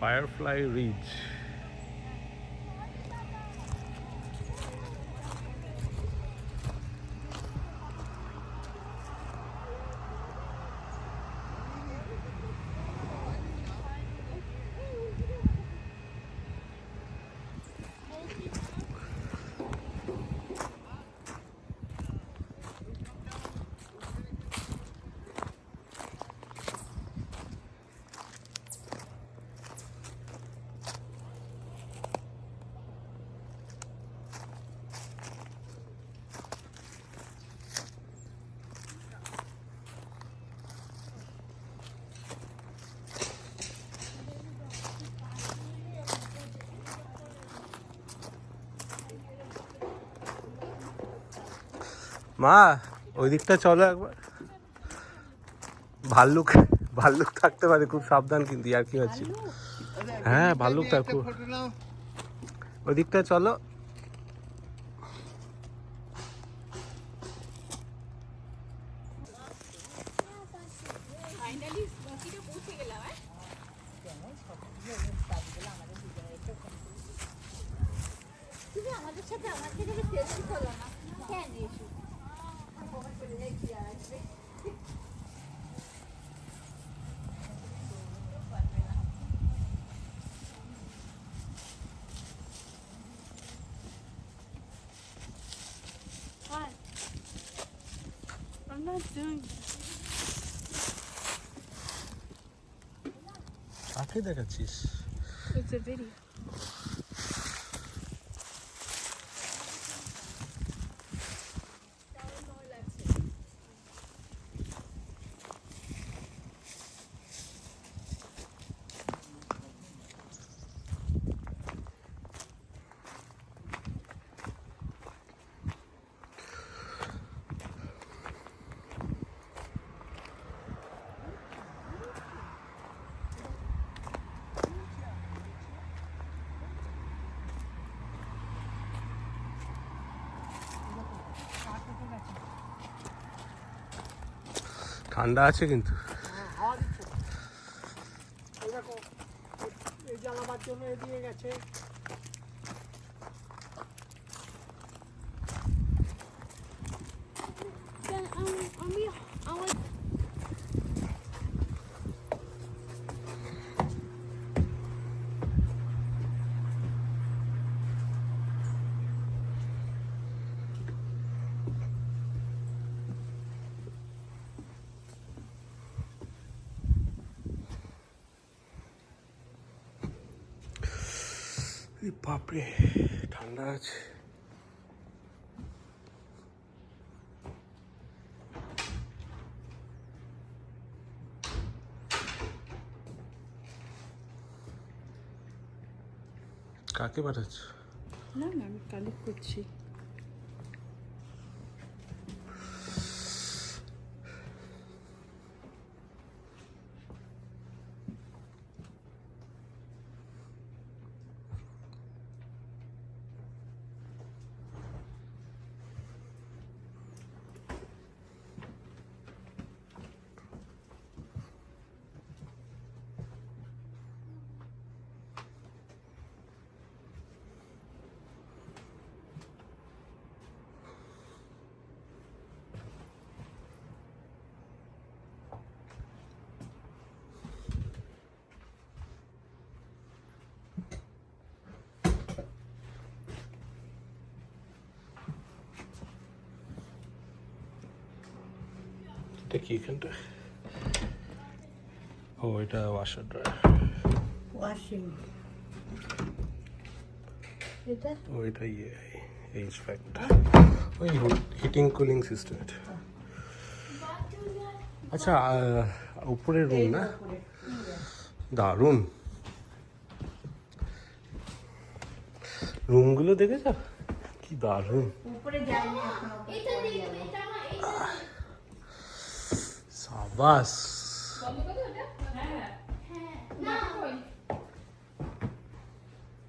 Firefly ridge. মা ওই দিকটা চলো একবার। ভাল্লুক ভাল্লুক থাকতে পারে, খুব সাবধান কিন্তু। আর কি হচ্ছে? হ্যাঁ ভাল্লুক থাকো, ওই দিকটা চলো। আমাদের সাথে আমার থেকে সেলফি করো না কেন? এসো I'm not doing this. কাকে দেখাচ্ছিস? It's a video. ঠান্ডা আছে কিন্তু। এই জ্বালাবার জন্য এদিকে গেছে। বাপরে ঠান্ডা আছে। কাকে পাঠাচ্ছ? না না, আমি কালেক্ট করছি। এটা কি এখানটা? ও এটা ওয়াশার ড্রায়ার। ওয়াশিং এটা ওইটা এইচ ফ্যাক্টর, ওই হিটিং কুলিং সিস্টেম এটা। আচ্ছা উপরে রুম না? দারুণ রুমগুলো দেখেছ কি দারুণ। উপরে যাইনি এখনো। সাবাস।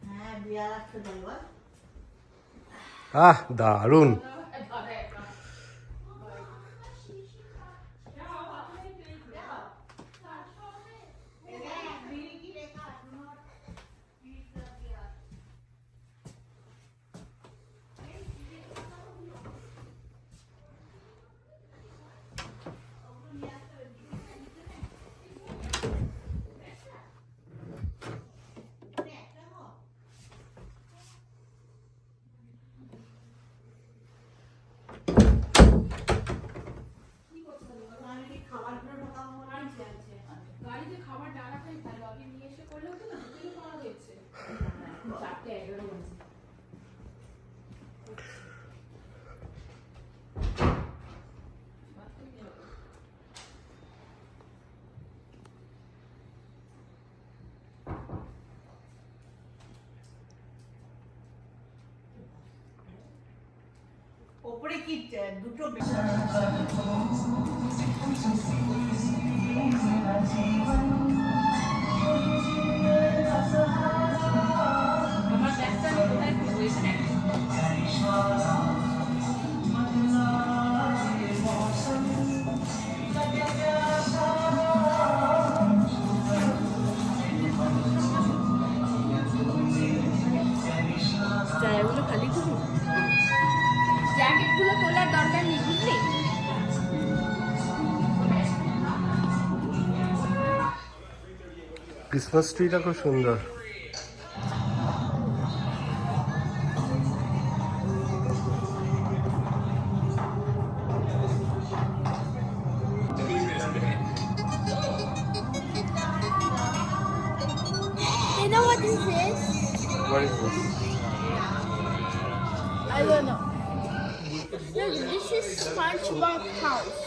হ্যাঁ বিয়ার আছে বলবা। দারুণ। ওপরে কি দুটো জায়গাগুলো খালি করবি, জ্যাকেটগুলো তোলার দরকার নেই বুঝলি। ক্রিসমাস ট্রিটা খুব সুন্দর। You know what this is? What is this? I don't know. Look, this is SpongeBob's house.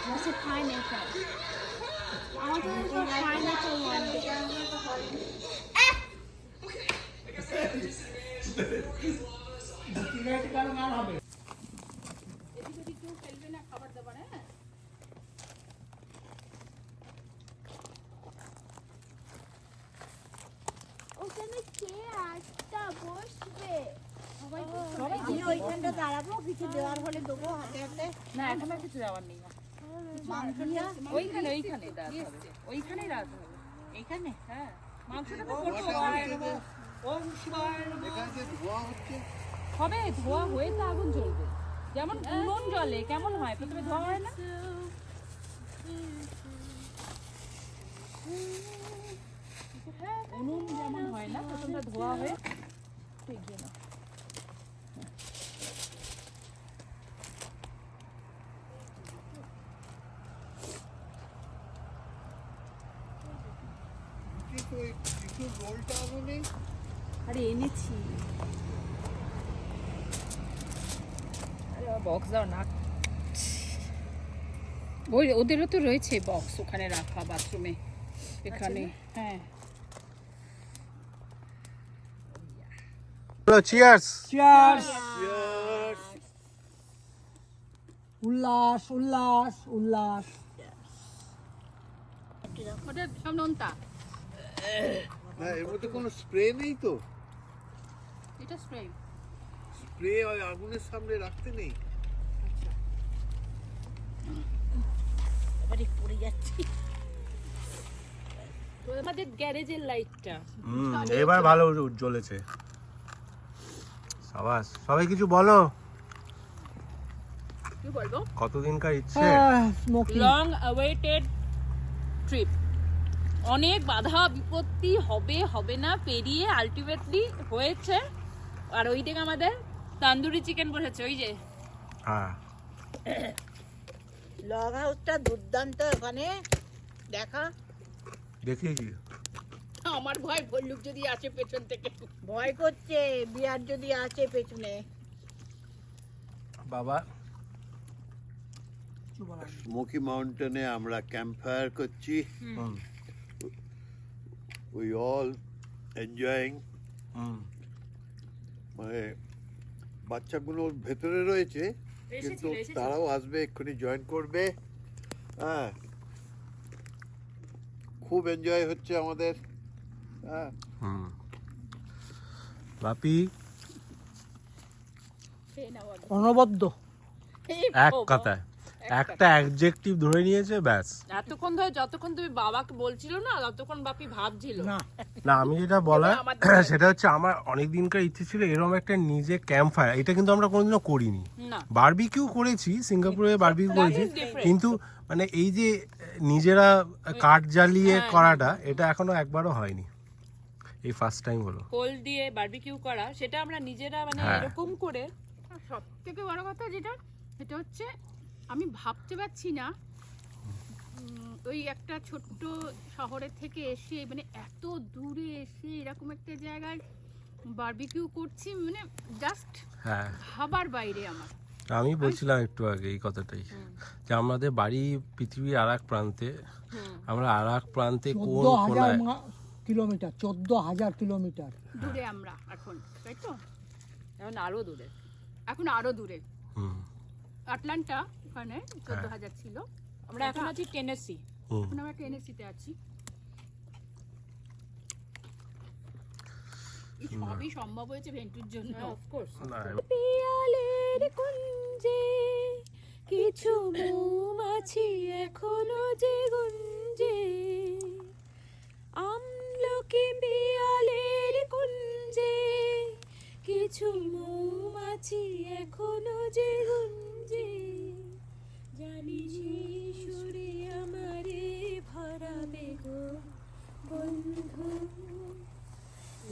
That's a pineapple. I want to go pineapple one day. Ah! ওখানে কে আটটা বসবে? আমি ওইখানটা দাঁড়াবো, কিছু দেওয়ার হলে দেবো হাতে হাতে। না এখন আর কিছু যাওয়ার নেই। মাংসটা ওইখানে রাত হবে, ওইখানেই রাত হবে। এইখানে হ্যাঁ, মাংসটা তো করবো হবে, ধোয়া হয়ে তো আগুন জ্বলবে। যেমন উনুন জ্বলে কেমন হয়, প্রথমে ধোয়া হয় না? উনুন যেমন হয় না, প্রথমে ধোয়া হয়ে এগিয়ে না। আরে এনেছি, আরে বক্স দাও না। ওই ওদেরও তো রয়েছে বক্স ওখানে রাখা বাথরুমে এখানে। হ্যাঁ চিয়ার্স। চিয়ার্স উল্লাস উল্লাস উল্লাস। ওটা সব নোনতা। না এর মধ্যে কোনো স্প্রে নেই তো? এটা স্প্রে। স্প্রে ওই আগুনের সামনে রাখতে নেই? এবারে পড়ে যাচ্ছি। তো আমাদের গ্যারেজের লাইটটা এবার ভালো জ্বলেছে। সাবাস, সবাই কিছু বলো। কি বলবো? কতদিনকার ইচ্ছে। স্মোকি লং অ্যাওয়েটেড ট্রিপ, অনেক বাধা বিপত্তি হবে হবে না পেরিয়ে আলটিমেটলি হয়েছে। আর ওই দিকে আমাদের তান্দুরি চিকেন বসেছে, ওই যে হ্যাঁ লগ হাউসটা দুর্দান্ত। ওখানে দেখা দেখি কি আমার ভয় ভল্লুক যদি আসে পেছন থেকে। ভয় করছে, বিয়ার যদি আছে পেছনে। বাবা। স্মোকি মাউন্টেনে আমরা ক্যাম্পফায়ার করছি। We all enjoying. মানে বাচ্চাগুলো ভেতরে রয়েছে কিন্তু তারাও আসবে, এক্ষুনি জয়েন করবে। হ্যাঁ, খুব এনজয় হচ্ছে আমাদের। হ্যাঁ, বাপি অনবদ্য। এক কথায় একটা অ্যাডজেক্টিভ ধরে নিয়েছে, ব্যাস। এতক্ষণ ধরে যতক্ষণ তুমি বাবাকে বলছিল না, ততক্ষণ বাপি ভাবছিল। না আমি যেটা বলার সেটা হচ্ছে আমার অনেক দিনকার ইচ্ছে ছিল এরকম একটা নিজে ক্যাম্প ফায়ার। এটা কিন্তু আমরা কোনোদিনও করিনি। না, বারবিকিউ করেছি, সিঙ্গাপুরে বারবিকিউ করেছি, কিন্তু মানে এই যে নিজেরা কাঠ জ্বালিয়ে করাটা, এটা এখনো একবারও হয়নি। এই ফার্স্ট টাইম হলো কোল দিয়ে বারবিকিউ করা, সেটা আমরা নিজেরা মানে হ্যাঁ। এরকম করে। সব থেকে বড় কথা যেটা, সেটা হচ্ছে আমি ভাবতে পারছি না ওই একটা ছোট্ট শহরের থেকে এসে, মানে এত দূরে এসে এরকম একটা জায়গায় বারবিকিউ করছি, মানে জাস্ট হ্যাঁ। ভাবার বাইরে আমার। আমি বলছিলাম একটু আগে এই কথাটাই, যে আমাদের বাড়ি পৃথিবীর আর এক প্রান্তে, আমরা আর এক প্রান্তে কোন কোনায় কিলোমিটার, 14,000 কিলোমিটার দূরে আমরা এখন, তাই তো? এখন আরো দূরে। এখন আরো দূরে হুম আটলান্টা ওখানে 14,000 ছিল। আমরা এখন আছি টেনেসি। হুম এখন আমরা টেনেসিতে আছি। এই সবই সম্ভব হয়েছে ভেন্টুর জন্য। অফকোর্স। না পিয়ালের কুঞ্জে কিছু মৌমাছি এখনো যে গুঞ্জে, আমলকি পিয়ালের কুঞ্জে কিছু মৌমাছি এখনো যে গুঞ্জে, জানি সেই সুরে আমারে ভরাবে গো বন্ধু,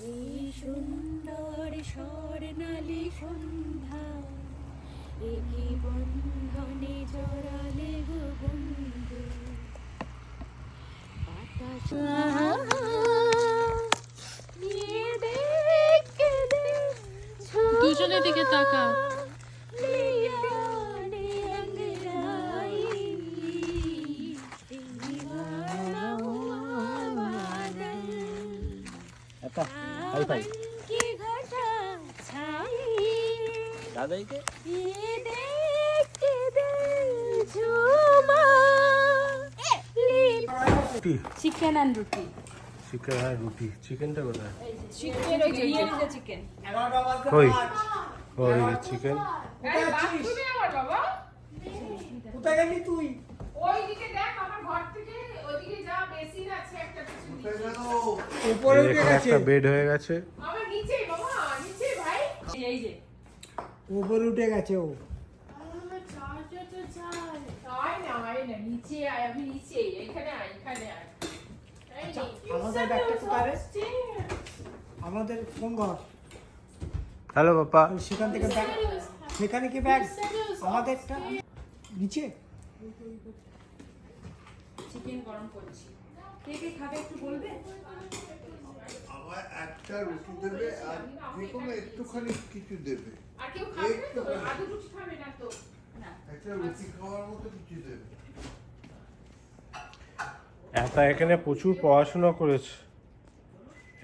এই সুন্দর স্বর্ণালী সন্ধ্যা, একই বন্ধনে জড়ালে গো বন্ধু, বাতাস নিয়ে দেখে দে দুজনের দিকে তাকা। দাদাইকে চিকেন অ্যান্ড রুটি। চিকেন আর রুটি। চিকেনটা কোথায়? চিকেন ওই যে চিকেন। কই ওই চিকেন। কোথায় গেলি তুই? ওইদিকে দেখ, আমার ঘর থেকে ওইদিকে যা বেসিন আছে একটা পিছনে। উপরে উঠে এখানে গেছে, একটা বেড হয়ে গেছে। আমার নিচে বাবা, নিচে ভাই। এই যে উপরে উঠে গেছে ও। আয় না, আয় না, নিচে আয়, আমি নিচে, এখানে আয়, এখানে আয়। এই নে, আমাদের ব্যাগটা কোথায় রে? আমাদের কোন ঘর? Hello papa. সেখান থেকে ব্যাগ, সেখানে কি ব্যাগ? আমাদেরটা নিচে। চিকেন গরম করছি, কে কে খাবে একটু বলবে? আমার একটা রুটি দেবে আর যে কোনো একটুখানি কিছু দেবে, আর কেউ খাবে না তো? আলু রুটি খাবে না তো? একটা রুটি খাওয়ার মতো কিছু দেবে। একা এখানে প্রচুর পড়াশোনা করেছে,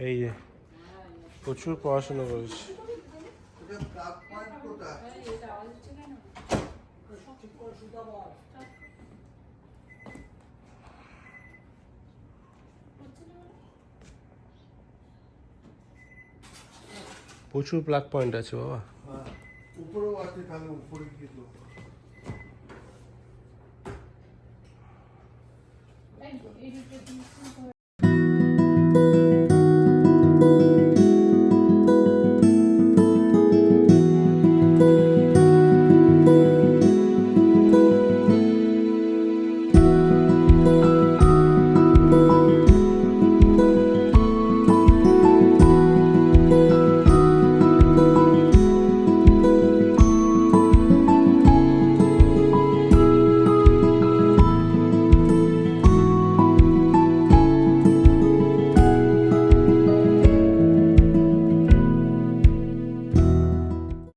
এই যে প্রচুর পড়াশোনা করেছে। এটা প্লাগ পয়েন্ট কোথায়? প্রচুর প্লাগ পয়েন্ট আছে বাবা। হ্যাঁ, উপরেও আছে, তাহলে উপরে গিয়ে দেবো। এই রুটি